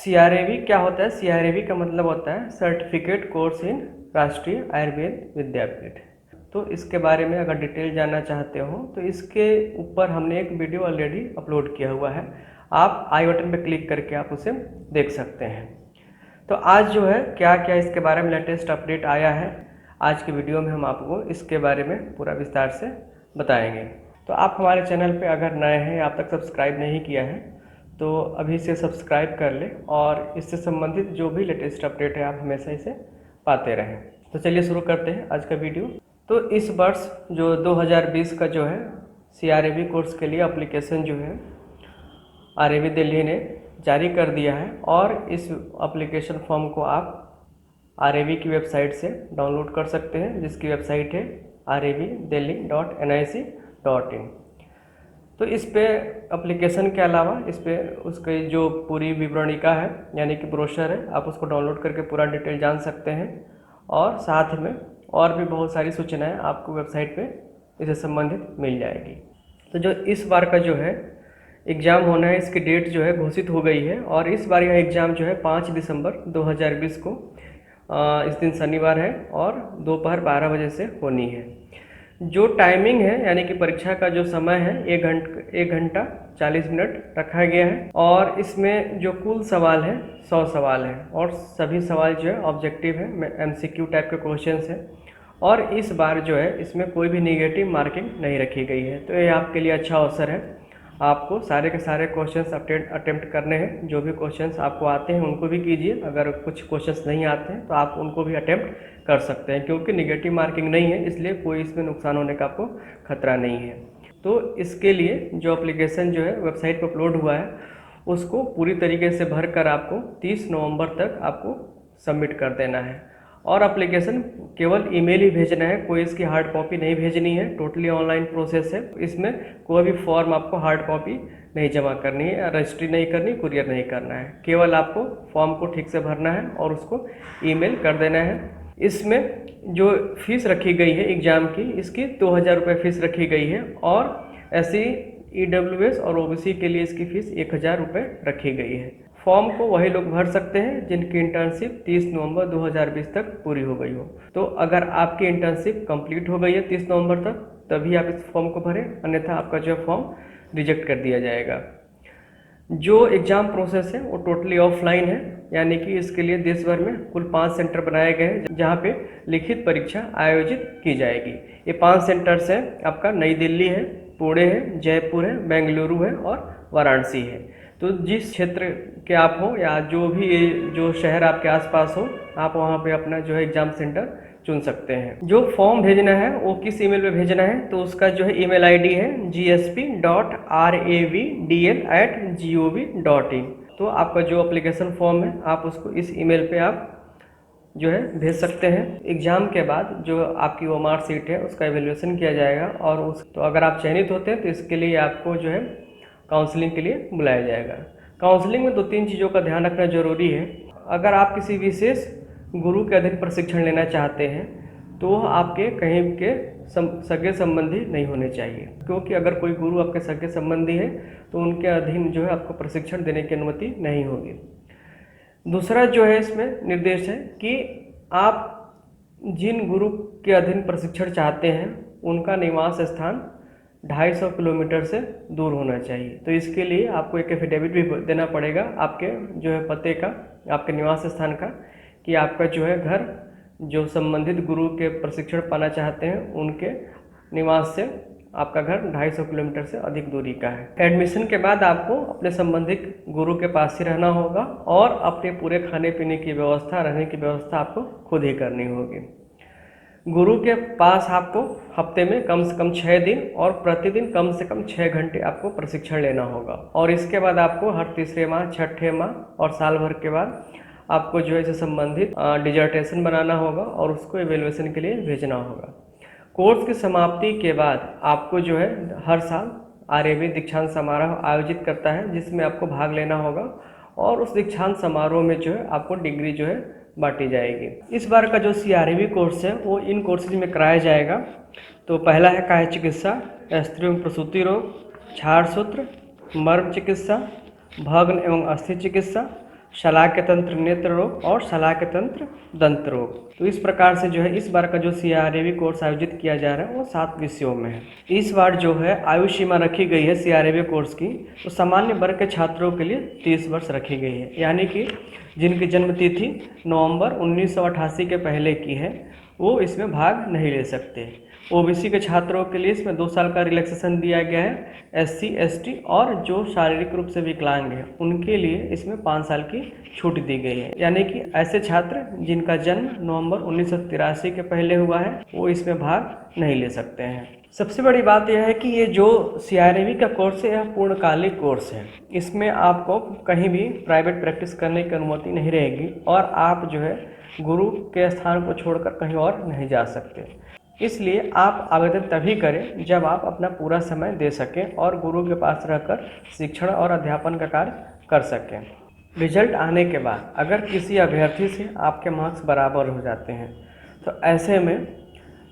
CRAV क्या होता है? CRAV का मतलब होता है सर्टिफिकेट कोर्स इन राष्ट्रीय आयुर्वेद विद्यापीठ। तो इसके बारे में अगर डिटेल जानना चाहते हो तो इसके ऊपर हमने एक वीडियो ऑलरेडी अपलोड किया हुआ है, आप आई बटन पर क्लिक करके आप उसे देख सकते हैं। तो आज जो है क्या क्या इसके बारे में लेटेस्ट अपडेट आया है, आज की वीडियो में हम आपको इसके बारे में पूरा विस्तार से बताएंगे। तो आप हमारे चैनल पे अगर नए हैं, आप तक सब्सक्राइब नहीं किया है तो अभी से सब्सक्राइब कर लें और इससे संबंधित जो भी लेटेस्ट अपडेट है आप हमेशा इसे पाते रहें। तो चलिए शुरू करते हैं आज का वीडियो। तो इस वर्ष जो 2020 का जो है CRAV कोर्स के लिए एप्लीकेशन जो है RAV दिल्ली ने जारी कर दिया है और इस एप्लीकेशन फॉर्म को आप RAV की वेबसाइट से डाउनलोड कर सकते हैं, जिसकी वेबसाइट है ravdelhi.nic.in। तो इस पे एप्लीकेशन के अलावा इस पे उसके जो पूरी विवरणिका है यानी कि ब्रोशर है, आप उसको डाउनलोड करके पूरा डिटेल जान सकते हैं और साथ में और भी बहुत सारी सूचनाएं आपको वेबसाइट पे इससे संबंधित मिल जाएगी। तो जो इस बार का जो है एग्ज़ाम होना है, इसकी डेट जो है घोषित हो गई है और इस बार यह एग्ज़ाम जो है 5 दिसंबर 2020 को इस दिन शनिवार है और दोपहर 12 बजे से होनी है। जो टाइमिंग है यानी कि परीक्षा का जो समय है 1 घंटा 40 मिनट रखा गया है और इसमें जो कुल सवाल है 100 सवाल है और सभी सवाल जो है ऑब्जेक्टिव है, MCQ टाइप के क्वेश्चंस हैं और इस बार जो है इसमें कोई भी नेगेटिव मार्किंग नहीं रखी गई है। तो ये आपके लिए अच्छा अवसर है, आपको सारे के सारे क्वेश्चंस अटेम्प्ट करने हैं। जो भी क्वेश्चंस आपको आते हैं उनको भी कीजिए, अगर कुछ क्वेश्चंस नहीं आते हैं तो आप उनको भी अटेम्प्ट कर सकते हैं, क्योंकि नेगेटिव मार्किंग नहीं है इसलिए कोई इसमें नुकसान होने का आपको खतरा नहीं है। तो इसके लिए जो एप्लीकेशन जो है वेबसाइट पर अपलोड हुआ है उसको पूरी तरीके से भर कर आपको 30 नवंबर तक आपको सबमिट कर देना है और एप्लीकेशन केवल ईमेल ही भेजना है, कोई इसकी हार्ड कॉपी नहीं भेजनी है। टोटली ऑनलाइन प्रोसेस है, इसमें कोई भी फॉर्म आपको हार्ड कॉपी नहीं जमा करनी है, रजिस्ट्री नहीं करनी, कुरियर नहीं करना है, केवल आपको फॉर्म को ठीक से भरना है और उसको ईमेल कर देना है। इसमें जो फीस रखी गई है एग्ज़ाम की, इसकी 2000 रुपये फ़ीस रखी गई है और SC EWS और OBC के लिए इसकी फ़ीस 1000 रुपये रखी गई है। फॉर्म को वही लोग भर सकते हैं जिनकी इंटर्नशिप 30 नवंबर 2020 तक पूरी हो गई हो। तो अगर आपकी इंटर्नशिप कंप्लीट हो गई है 30 नवंबर तक तभी आप इस फॉर्म को भरें, अन्यथा आपका जो फॉर्म रिजेक्ट कर दिया जाएगा। जो एग्ज़ाम प्रोसेस है वो टोटली ऑफलाइन है, यानी कि इसके लिए देश भर में कुल 5 सेंटर बनाए गए हैं जहाँ पे लिखित परीक्षा आयोजित की जाएगी। ये 5 सेंटर्स हैं, आपका नई दिल्ली है, पुणे है, जयपुर है, बेंगलुरु है और वाराणसी है। तो जिस क्षेत्र के आप हो या जो शहर आपके आसपास हो, आप वहाँ पे अपना जो है एग्ज़ाम सेंटर चुन सकते हैं। जो फॉर्म भेजना है वो किस ईमेल पे भेजना है, तो उसका जो है ईमेल ID है gsp.ravdl@gov.in। तो आपका जो एप्लीकेशन फॉर्म है आप उसको इस ईमेल पे आप जो है भेज सकते हैं। एग्ज़ाम के बाद जो आपकी वो मार्कशीट है उसका एवेल्यूएशन किया जाएगा और तो अगर आप चयनित होते हैं तो इसके लिए आपको जो है काउंसलिंग के लिए बुलाया जाएगा। काउंसलिंग में 2-3 चीज़ों का ध्यान रखना जरूरी है। अगर आप किसी विशेष गुरु के अधीन प्रशिक्षण लेना चाहते हैं तो आपके कहीं के सगे संबंधी नहीं होने चाहिए, क्योंकि अगर कोई गुरु आपके सगे संबंधी है तो उनके अधीन जो है आपको प्रशिक्षण देने की अनुमति नहीं होगी। दूसरा जो है इसमें निर्देश है कि आप जिन गुरु के अधीन प्रशिक्षण चाहते हैं उनका निवास स्थान 250 किलोमीटर से दूर होना चाहिए। तो इसके लिए आपको एक एफिडेविट भी देना पड़ेगा आपके जो है पते का, आपके निवास स्थान का, कि आपका जो है घर जो संबंधित गुरु के प्रशिक्षण पाना चाहते हैं उनके निवास से आपका घर 250 किलोमीटर से अधिक दूरी का है। एडमिशन के बाद आपको अपने संबंधित गुरु के पास ही रहना होगा और अपने पूरे खाने पीने की व्यवस्था, रहने की व्यवस्था आपको खुद ही करनी होगी। गुरु के पास आपको हफ्ते में कम से कम 6 दिन और प्रतिदिन कम से कम 6 घंटे आपको प्रशिक्षण लेना होगा और इसके बाद आपको हर तीसरे माह, छठे माह और साल भर के बाद आपको जो है इससे संबंधित डिजर्टेशन बनाना होगा और उसको एवेल्यूएशन के लिए भेजना होगा। कोर्स की समाप्ति के बाद आपको जो है हर साल RAV दीक्षांत समारोह आयोजित करता है जिसमें आपको भाग लेना होगा और उस दीक्षांत समारोह में जो है आपको डिग्री जो है बांटी जाएगी। इस बार का जो CRAV कोर्स है वो इन कोर्सेज में कराया जाएगा। तो पहला है काया चिकित्सा, स्त्री एवं प्रसूति रोग, क्षार सूत्र, मर्म चिकित्सा, भग्न एवं अस्थि चिकित्सा, शलाक्य तंत्र नेत्र रोग और शलाक्य तंत्र दंत रोग। तो इस प्रकार से जो है इस बार का जो CRAV कोर्स आयोजित किया जा रहा है वो 7 विषयों में है। इस बार जो है आयु सीमा रखी गई है CRAV कोर्स की, तो सामान्य वर्ग के छात्रों के लिए 30 वर्ष रखी गई है, यानी कि जिनकी जन्म तिथि नवंबर 1988 के पहले की है वो इसमें भाग नहीं ले सकते। OBC के छात्रों के लिए इसमें 2 साल का रिलैक्सेशन दिया गया है। SC ST और जो शारीरिक रूप से विकलांग हैं उनके लिए इसमें 5 साल की छूट दी गई है, यानी कि ऐसे छात्र जिनका जन्म नवंबर 1983 के पहले हुआ है वो इसमें भाग नहीं ले सकते हैं। सबसे बड़ी बात यह है कि ये जो CRAV का कोर्स है यह पूर्णकालिक कोर्स है। इसमें आपको कहीं भी प्राइवेट प्रैक्टिस करने की अनुमति नहीं रहेगी और आप जो है गुरु के स्थान को छोड़कर कहीं और नहीं जा सकते। इसलिए आप आवेदन तभी करें जब आप अपना पूरा समय दे सकें और गुरु के पास रहकर शिक्षण और अध्यापन का कार्य कर सकें। रिजल्ट आने के बाद अगर किसी अभ्यर्थी से आपके मार्क्स बराबर हो जाते हैं तो ऐसे में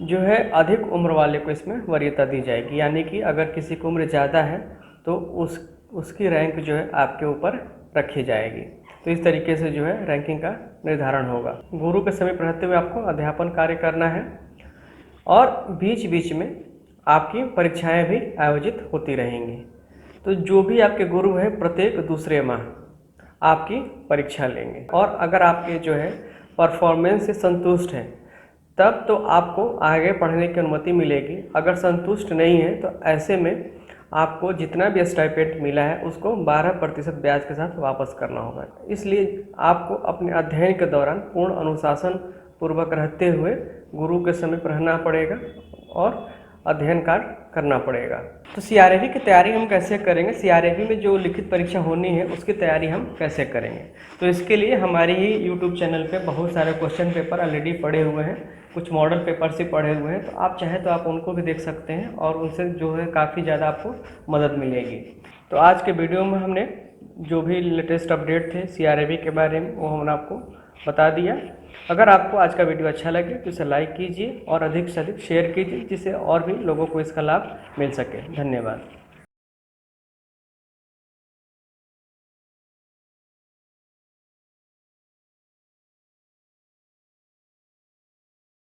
जो है अधिक उम्र वाले को इसमें वरीयता दी जाएगी, यानी कि अगर किसी की उम्र ज़्यादा है तो उसकी रैंक जो है आपके ऊपर रखी जाएगी। तो इस तरीके से जो है रैंकिंग का निर्धारण होगा। गुरु के समीप रहते हुए आपको अध्यापन कार्य करना है और बीच बीच में आपकी परीक्षाएं भी आयोजित होती रहेंगी। तो जो भी आपके गुरु हैं प्रत्येक दूसरे माह आपकी परीक्षा लेंगे और अगर आपके जो है परफॉर्मेंस से संतुष्ट हैं तब तो आपको आगे पढ़ने की अनुमति मिलेगी। अगर संतुष्ट नहीं है तो ऐसे में आपको जितना भी स्टाइपेंड मिला है उसको 12% ब्याज के साथ वापस करना होगा। इसलिए आपको अपने अध्ययन के दौरान पूर्ण अनुशासन पूर्वक रहते हुए गुरु के समीप रहना पड़ेगा और अध्ययन कार्य करना पड़ेगा। तो CRAV की तैयारी हम कैसे करेंगे, CRAV में जो लिखित परीक्षा होनी है उसकी तैयारी हम कैसे करेंगे, तो इसके लिए हमारी ही YouTube चैनल पे बहुत सारे क्वेश्चन पेपर ऑलरेडी पड़े हुए हैं, कुछ मॉडल पेपर से पढ़े हुए हैं। तो आप चाहे तो आप उनको भी देख सकते हैं और उनसे जो है काफ़ी ज़्यादा आपको मदद मिलेगी। तो आज के वीडियो में हमने जो भी लेटेस्ट अपडेट थे CRAV के बारे में वो हमने आपको बता दिया। अगर आपको आज का वीडियो अच्छा लगे तो इसे लाइक कीजिए और अधिक से अधिक शेयर कीजिए जिससे और भी लोगों को इसका लाभ मिल सके। धन्यवाद।